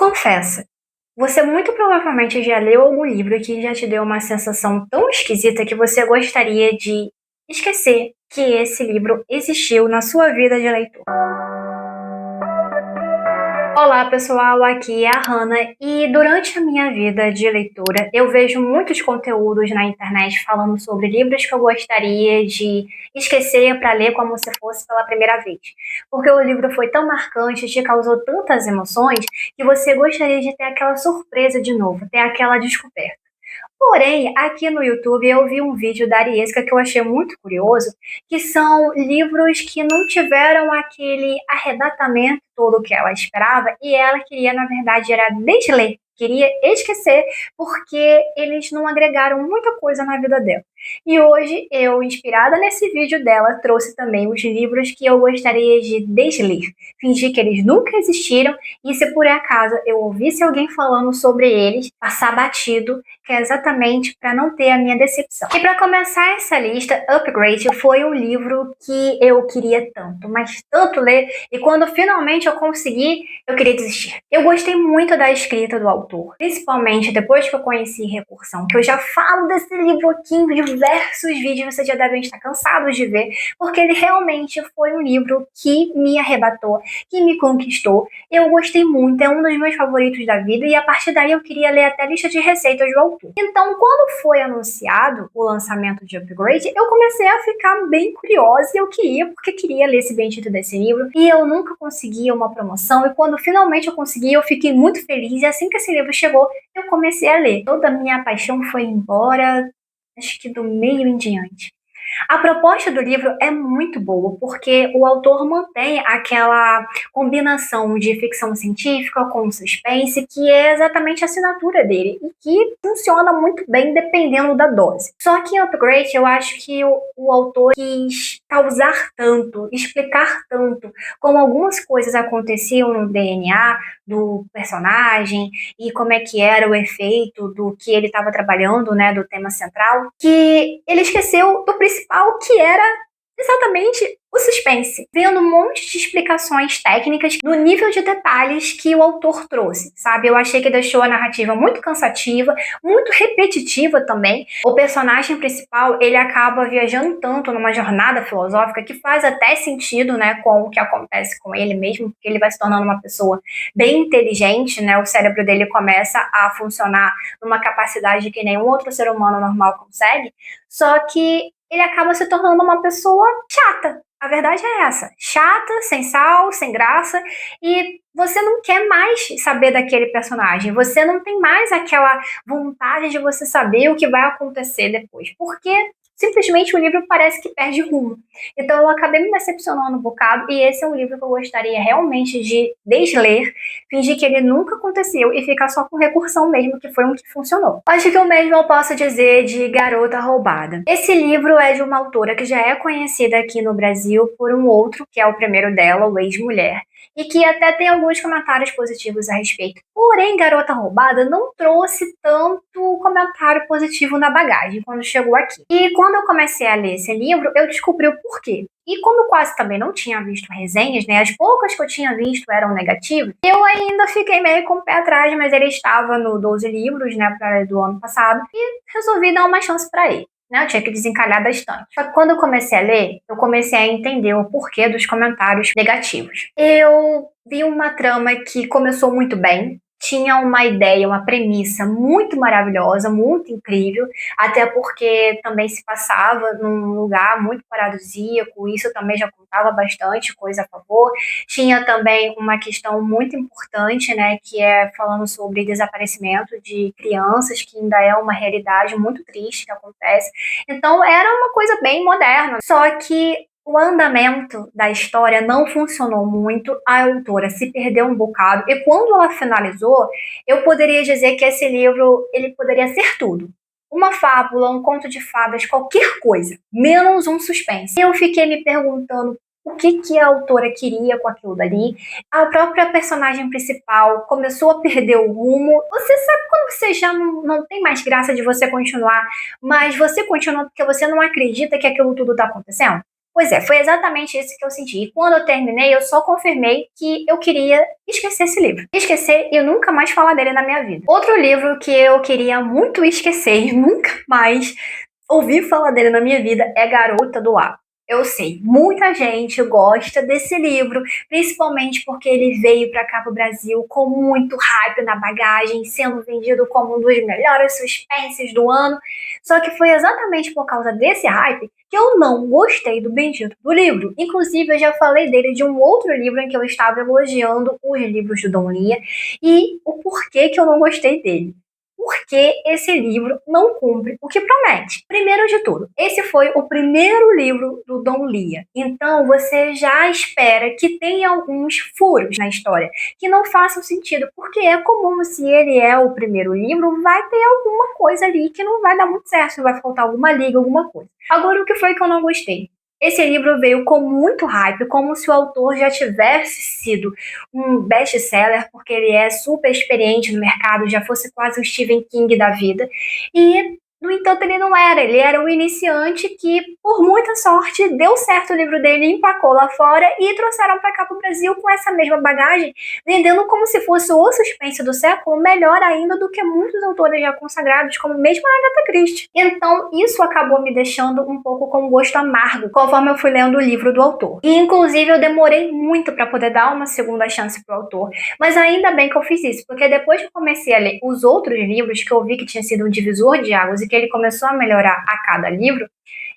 Confessa, você muito provavelmente já leu algum livro que já te deu uma sensação tão esquisita que você gostaria de esquecer que esse livro existiu na sua vida de leitor. Olá pessoal, aqui é a Hannah e durante a minha vida de leitora eu vejo muitos conteúdos na internet falando sobre livros que eu gostaria de esquecer para ler como se fosse pela primeira vez. Porque o livro foi tão marcante, te causou tantas emoções, que você gostaria de ter aquela surpresa de novo, ter aquela descoberta. Porém, aqui no YouTube eu vi um vídeo da Ariesca que eu achei muito curioso, que são livros que não tiveram aquele arrebatamento todo que ela esperava e ela queria, na verdade, era desler, queria esquecer, porque eles não agregaram muita coisa na vida dela. E hoje eu, inspirada nesse vídeo dela, trouxe também os livros que eu gostaria de desler, fingir que eles nunca existiram e se por acaso eu ouvisse alguém falando sobre eles, passar batido, que é exatamente para não ter a minha decepção. E para começar essa lista, Upgrade foi um livro que eu queria tanto, mas tanto ler, e quando finalmente eu consegui, eu queria desistir. Eu gostei muito da escrita do autor, principalmente depois que eu conheci Recursão, que eu já falo desse livro aqui em diversos vídeos, vocês já devem estar cansados de ver, porque ele realmente foi um livro que me arrebatou, que me conquistou. Eu gostei muito, é um dos meus favoritos da vida, e a partir daí eu queria ler até a lista de receitas do autor. Então, quando foi anunciado o lançamento de Upgrade, eu comecei a ficar bem curiosa e eu queria, porque queria ler esse bendito desse livro, e eu nunca conseguia uma promoção, e quando finalmente eu consegui, eu fiquei muito feliz, e assim que esse livro chegou, eu comecei a ler. Toda a minha paixão foi embora, acho que do meio em diante. A proposta do livro é muito boa, porque o autor mantém aquela combinação de ficção científica com suspense, que é exatamente a assinatura dele, e que funciona muito bem dependendo da dose. Só que em Upgrade, eu acho que o autor quis causar tanto, explicar tanto, como algumas coisas aconteciam no DNA do personagem, e como é que era o efeito do que ele estava trabalhando, né, do tema central, que ele esqueceu do principal, que era exatamente o suspense, vendo um monte de explicações técnicas no nível de detalhes que o autor trouxe, sabe? Eu achei que deixou a narrativa muito cansativa, muito repetitiva também. O personagem principal, ele acaba viajando tanto numa jornada filosófica que faz até sentido, né, com o que acontece com ele mesmo, porque ele vai se tornando uma pessoa bem inteligente, né? O cérebro dele começa a funcionar numa capacidade que nenhum outro ser humano normal consegue, só que ele acaba se tornando uma pessoa chata. A verdade é essa, chata, sem sal, sem graça, e você não quer mais saber daquele personagem, você não tem mais aquela vontade de você saber o que vai acontecer depois, porque simplesmente o livro parece que perde rumo. Então eu acabei me decepcionando um bocado, e esse é um livro que eu gostaria realmente de desler, fingir que ele nunca aconteceu e ficar só com recursão mesmo, que foi um que funcionou. Acho que o mesmo eu posso dizer de Garota Roubada. Esse livro é de uma autora que já é conhecida aqui no Brasil por um outro, que é o primeiro dela, o Ex-Mulher, e que até tem alguns comentários positivos a respeito. Porém, Garota Roubada não trouxe tanto comentário positivo na bagagem quando chegou aqui. E quando eu comecei a ler esse livro, eu descobri o porquê. E como quase também não tinha visto resenhas, né, as poucas que eu tinha visto eram negativas, eu ainda fiquei meio com o pé atrás, mas ele estava no 12 livros, né, do ano passado, e resolvi dar uma chance para ele. Né, eu tinha que desencalhar da estante. Só que quando eu comecei a ler, eu comecei a entender o porquê dos comentários negativos. Eu vi uma trama que começou muito bem, tinha uma ideia, uma premissa muito maravilhosa, muito incrível, até porque também se passava num lugar muito paradisíaco, isso também já contava bastante coisa a favor. Tinha também uma questão muito importante, né, que é falando sobre desaparecimento de crianças, que ainda é uma realidade muito triste que acontece. Então era uma coisa bem moderna, só que o andamento da história não funcionou muito, a autora se perdeu um bocado, e quando ela finalizou, eu poderia dizer que esse livro ele poderia ser tudo. Uma fábula, um conto de fadas, qualquer coisa, menos um suspense. Eu fiquei me perguntando o que a autora queria com aquilo dali. A própria personagem principal começou a perder o rumo. Você sabe quando você já não tem mais graça de você continuar, mas você continua porque você não acredita que aquilo tudo está acontecendo? Pois é, foi exatamente isso que eu senti. E quando eu terminei, eu só confirmei que eu queria esquecer esse livro. Esquecer e nunca mais falar dele na minha vida. Outro livro que eu queria muito esquecer e nunca mais ouvir falar dele na minha vida é Garota do Ar. Eu sei, muita gente gosta desse livro, principalmente porque ele veio para cá pro Brasil com muito hype na bagagem, sendo vendido como um dos melhores suspenses do ano. Só que foi exatamente por causa desse hype que eu não gostei do bendito do livro. Inclusive, eu já falei dele de um outro livro em que eu estava elogiando os livros do Dom Lia e o porquê que eu não gostei dele. Porque esse livro não cumpre o que promete. Primeiro de tudo, esse foi o primeiro livro do Dom Lia. Então você já espera que tenha alguns furos na história que não façam sentido, porque é comum, se ele é o primeiro livro, vai ter alguma coisa ali que não vai dar muito certo, vai faltar alguma liga, alguma coisa. Agora, o que foi que eu não gostei? Esse livro veio com muito hype, como se o autor já tivesse sido um best-seller, porque ele é super experiente no mercado, já fosse quase um Stephen King da vida. E, no entanto, ele era um iniciante que, por muita sorte, deu certo o livro dele, empacou lá fora e trouxeram para cá para o Brasil com essa mesma bagagem, vendendo como se fosse o suspense do século, melhor ainda do que muitos autores já consagrados, como mesmo a Agatha Christie. Então, isso acabou me deixando um pouco com gosto amargo, conforme eu fui lendo o livro do autor. E, inclusive, eu demorei muito para poder dar uma segunda chance pro autor, mas ainda bem que eu fiz isso, porque depois que eu comecei a ler os outros livros, que eu vi que tinha sido um divisor de águas e que ele começou a melhorar a cada livro,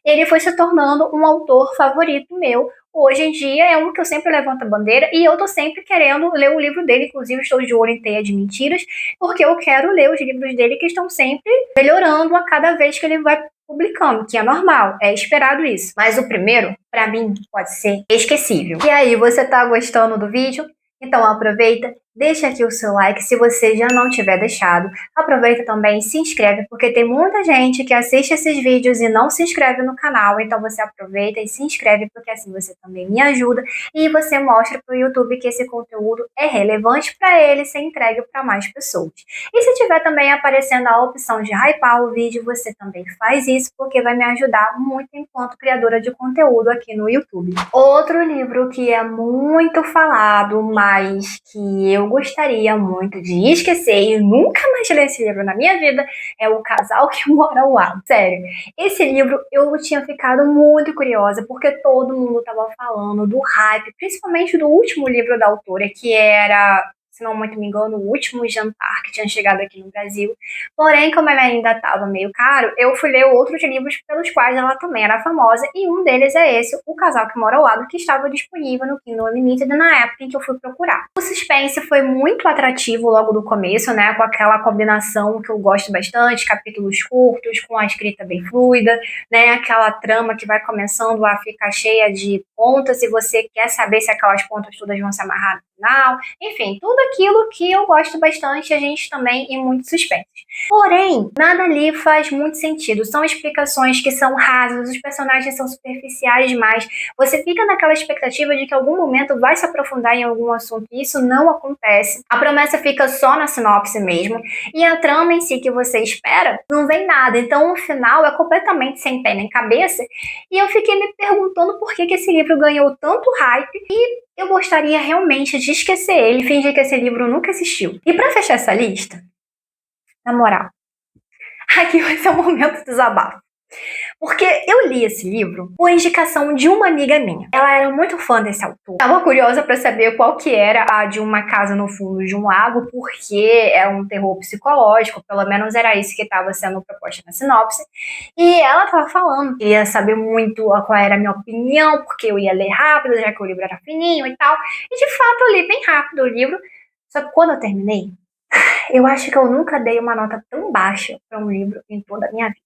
ele foi se tornando um autor favorito meu. Hoje em dia é um que eu sempre levanto a bandeira e eu tô sempre querendo ler o livro dele, inclusive estou de olho em Teia de Mentiras, porque eu quero ler os livros dele que estão sempre melhorando a cada vez que ele vai publicando, que é normal, é esperado isso. Mas o primeiro, pra mim, pode ser esquecível. E aí, você tá gostando do vídeo? Então aproveita, deixa aqui o seu like se você já não tiver deixado. Aproveita também e se inscreve, porque tem muita gente que assiste esses vídeos e não se inscreve no canal. Então você aproveita e se inscreve, porque assim você também me ajuda e você mostra para o YouTube que esse conteúdo é relevante para ele ser entregue para mais pessoas. E se tiver também aparecendo a opção de hypar o vídeo, você também faz isso, porque vai me ajudar muito enquanto criadora de conteúdo aqui no YouTube. Outro livro que é muito falado, mas que eu gostaria muito de esquecer e nunca mais ler esse livro na minha vida, é O Casal que Mora ao Lado. Sério, esse livro eu tinha ficado muito curiosa, porque todo mundo estava falando do hype, principalmente do último livro da autora, que era, se não muito me engano, O Último Jantar, que tinha chegado aqui no Brasil. Porém, como ela ainda estava meio caro, eu fui ler outros livros pelos quais ela também era famosa, e um deles é esse, O Casal que Mora ao Lado, que estava disponível no Kindle Unlimited na época em que eu fui procurar. O suspense foi muito atrativo logo do começo, né, com aquela combinação que eu gosto bastante, capítulos curtos, com a escrita bem fluida, né, aquela trama que vai começando a ficar cheia de pontas e você quer saber se aquelas pontas todas vão se amarrar no final, enfim, tudo aquilo que eu gosto bastante, a gente também em muito suspense. Porém, nada ali faz muito sentido, são explicações que são rasas, os personagens são superficiais demais, você fica naquela expectativa de que em algum momento vai se aprofundar em algum assunto e isso não acontece, a promessa fica só na sinopse mesmo, e a trama em si que você espera, não vem nada, então o final é completamente sem pé nem cabeça, e eu fiquei me perguntando por que esse livro ganhou tanto hype e eu gostaria realmente de esquecer ele e fingir que esse livro nunca existiu. E pra fechar essa lista, na moral, aqui vai ser um momento de desabafo. Porque eu li esse livro por indicação de uma amiga minha. Ela era muito fã desse autor. Estava curiosa para saber qual que era a de Uma Casa no Fundo de um Lago, porque é um terror psicológico, pelo menos era isso que estava sendo proposto na sinopse. E ela estava falando que ia saber muito qual era a minha opinião, porque eu ia ler rápido, já que o livro era fininho e tal. E de fato eu li bem rápido o livro, só que quando eu terminei, eu acho que eu nunca dei uma nota tão baixa para um livro em toda a minha vida.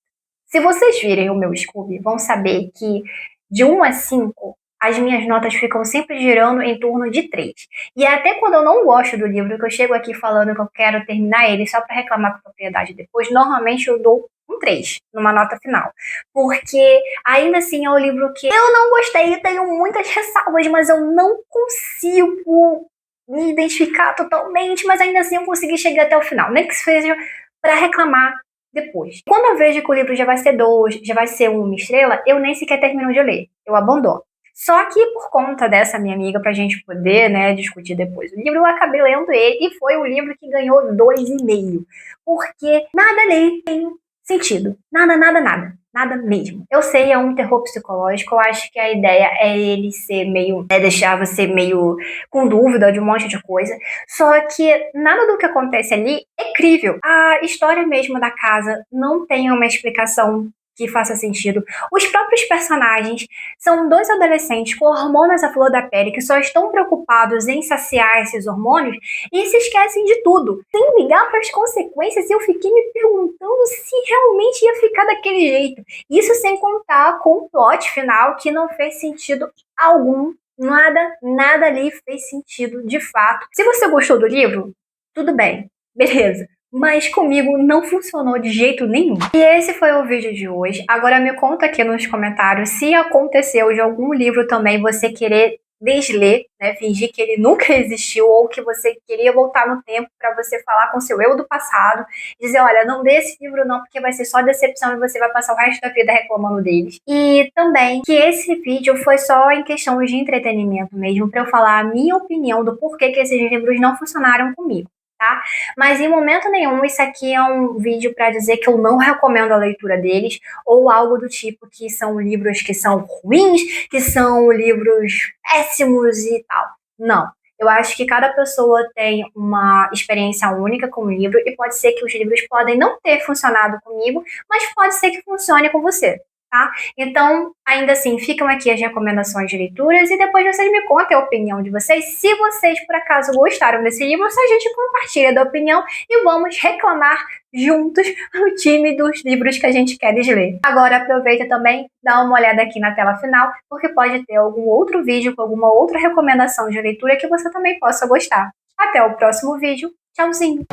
Se vocês virem o meu Scooby, vão saber que de 1 a 5, as minhas notas ficam sempre girando em torno de 3. E até quando eu não gosto do livro, que eu chego aqui falando que eu quero terminar ele só para reclamar com propriedade depois, normalmente eu dou um 3 numa nota final. Porque ainda assim é um livro que eu não gostei e tenho muitas ressalvas, mas eu não consigo me identificar totalmente, mas ainda assim eu consegui chegar até o final. Nem que seja para reclamar depois. Quando eu vejo que o livro já vai ser 2, já vai ser 1 estrela, eu nem sequer termino de ler, eu abandono. Só que por conta dessa minha amiga, pra gente poder, né, discutir depois o livro, eu acabei lendo ele e foi o livro que ganhou 2,5. Porque nada nele tem sentido. Nada, nada, nada. Nada mesmo. Eu sei, é um terror psicológico, eu acho que a ideia é ele ser meio, deixar você meio com dúvida de um monte de coisa. Só que nada do que acontece ali é crível. A história mesmo da casa não tem uma explicação que faça sentido. Os próprios personagens são 2 adolescentes com hormônios à flor da pele que só estão preocupados em saciar esses hormônios e se esquecem de tudo, sem ligar para as consequências. E eu fiquei me perguntando se realmente ia ficar daquele jeito. Isso sem contar com o plot final que não fez sentido algum. Nada ali fez sentido de fato. Se você gostou do livro, tudo bem, beleza. Mas comigo não funcionou de jeito nenhum. E esse foi o vídeo de hoje. Agora me conta aqui nos comentários se aconteceu de algum livro também você querer desler, né, fingir que ele nunca existiu, ou que você queria voltar no tempo para você falar com seu eu do passado, dizer, olha, não dê esse livro não, porque vai ser só decepção e você vai passar o resto da vida reclamando deles. E também que esse vídeo foi só em questão de entretenimento mesmo, para eu falar a minha opinião do porquê que esses livros não funcionaram comigo. Tá? Mas em momento nenhum isso aqui é um vídeo para dizer que eu não recomendo a leitura deles ou algo do tipo que são livros que são ruins, que são livros péssimos e tal. Não. Eu acho que cada pessoa tem uma experiência única com o livro e pode ser que os livros podem não ter funcionado comigo, mas pode ser que funcione com você. Tá? Então, ainda assim, ficam aqui as recomendações de leituras e depois vocês me contem a opinião de vocês. Se vocês, por acaso, gostaram desse livro, se a gente compartilha da opinião e vamos reclamar juntos no time dos livros que a gente quer ler. Agora, aproveita também, dá uma olhada aqui na tela final, porque pode ter algum outro vídeo com alguma outra recomendação de leitura que você também possa gostar. Até o próximo vídeo. Tchauzinho!